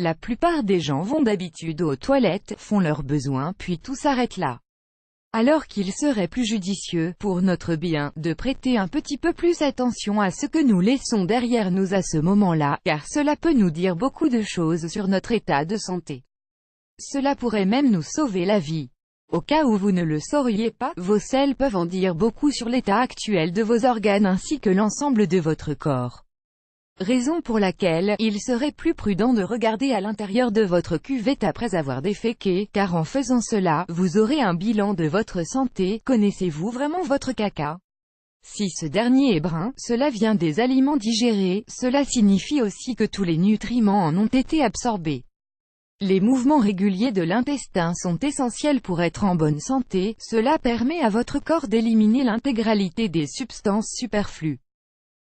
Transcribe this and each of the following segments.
La plupart des gens vont d'habitude aux toilettes, font leurs besoins puis tout s'arrête là. Alors qu'il serait plus judicieux, pour notre bien, de prêter un petit peu plus attention à ce que nous laissons derrière nous à ce moment-là, car cela peut nous dire beaucoup de choses sur notre état de santé. Cela pourrait même nous sauver la vie. Au cas où vous ne le sauriez pas, vos selles peuvent en dire beaucoup sur l'état actuel de vos organes ainsi que l'ensemble de votre corps. Raison pour laquelle, il serait plus prudent de regarder à l'intérieur de votre cuvette après avoir déféqué, car en faisant cela, vous aurez un bilan de votre santé. Connaissez-vous vraiment votre caca? Si ce dernier est brun, cela vient des aliments digérés, cela signifie aussi que tous les nutriments en ont été absorbés. Les mouvements réguliers de l'intestin sont essentiels pour être en bonne santé, cela permet à votre corps d'éliminer l'intégralité des substances superflues.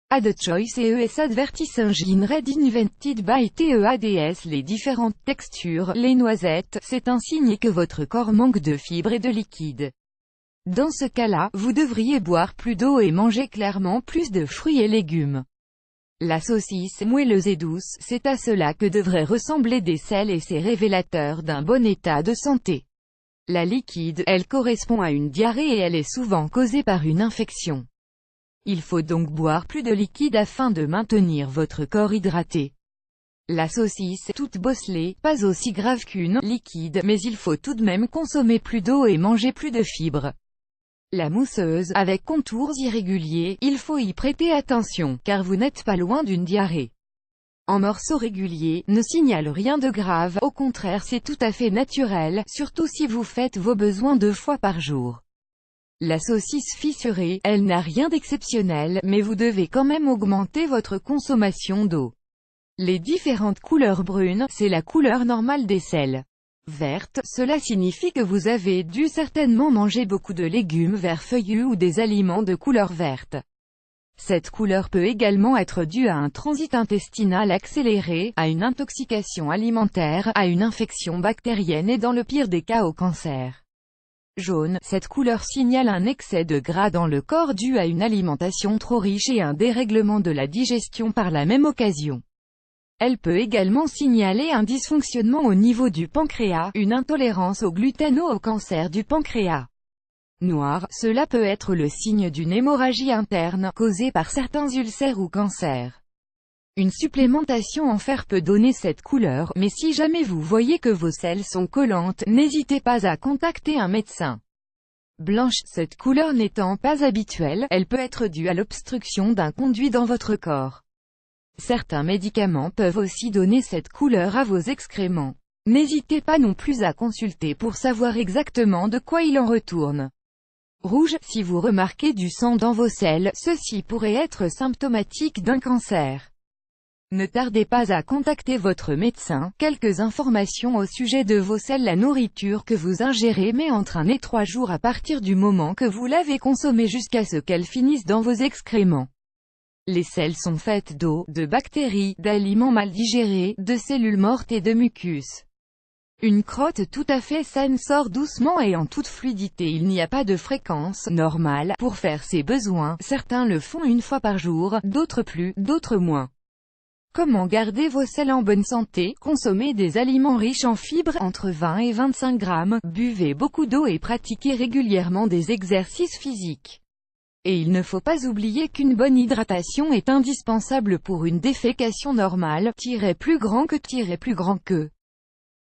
Add choice ES advertising red invented by TEADS. Les différentes textures, les noisettes, c'est un signe que votre corps manque de fibres et de liquide. Dans ce cas-là, vous devriez boire plus d'eau et manger clairement plus de fruits et légumes. La saucisse, moelleuse et douce, c'est à cela que devraient ressembler des selles et c'est révélateur d'un bon état de santé. La liquide, elle correspond à une diarrhée et elle est souvent causée par une infection. Il faut donc boire plus de liquide afin de maintenir votre corps hydraté. La saucisse, toute bosselée, pas aussi grave qu'une liquide, mais il faut tout de même consommer plus d'eau et manger plus de fibres. La mousseuse, avec contours irréguliers, il faut y prêter attention, car vous n'êtes pas loin d'une diarrhée. En morceaux réguliers, ne signale rien de grave, au contraire c'est tout à fait naturel, surtout si vous faites vos besoins 2 fois par jour. La saucisse fissurée, elle n'a rien d'exceptionnel, mais vous devez quand même augmenter votre consommation d'eau. Les différentes couleurs brunes, c'est la couleur normale des selles. Verte, cela signifie que vous avez dû certainement manger beaucoup de légumes verts feuillus ou des aliments de couleur verte. Cette couleur peut également être due à un transit intestinal accéléré, à une intoxication alimentaire, à une infection bactérienne et dans le pire des cas au cancer. Jaune, cette couleur signale un excès de gras dans le corps dû à une alimentation trop riche et un dérèglement de la digestion par la même occasion. Elle peut également signaler un dysfonctionnement au niveau du pancréas, une intolérance au gluten ou au cancer du pancréas. Noir, cela peut être le signe d'une hémorragie interne, causée par certains ulcères ou cancers. Une supplémentation en fer peut donner cette couleur, mais si jamais vous voyez que vos selles sont collantes, n'hésitez pas à contacter un médecin. Blanche, cette couleur n'étant pas habituelle, elle peut être due à l'obstruction d'un conduit dans votre corps. Certains médicaments peuvent aussi donner cette couleur à vos excréments. N'hésitez pas non plus à consulter pour savoir exactement de quoi il en retourne. Rouge, si vous remarquez du sang dans vos selles, ceci pourrait être symptomatique d'un cancer. Ne tardez pas à contacter votre médecin. Quelques informations au sujet de vos selles. La nourriture que vous ingérez met entre 1 et 3 jours à partir du moment que vous l'avez consommée jusqu'à ce qu'elle finisse dans vos excréments. Les selles sont faites d'eau, de bactéries, d'aliments mal digérés, de cellules mortes et de mucus. Une crotte tout à fait saine sort doucement et en toute fluidité. Il n'y a pas de fréquence normale pour faire ses besoins. Certains le font 1 fois par jour, d'autres plus, d'autres moins. Comment garder vos selles en bonne santé? Consommez des aliments riches en fibres, entre 20 et 25 grammes, buvez beaucoup d'eau et pratiquez régulièrement des exercices physiques. Et il ne faut pas oublier qu'une bonne hydratation est indispensable pour une défécation normale, plus grand que.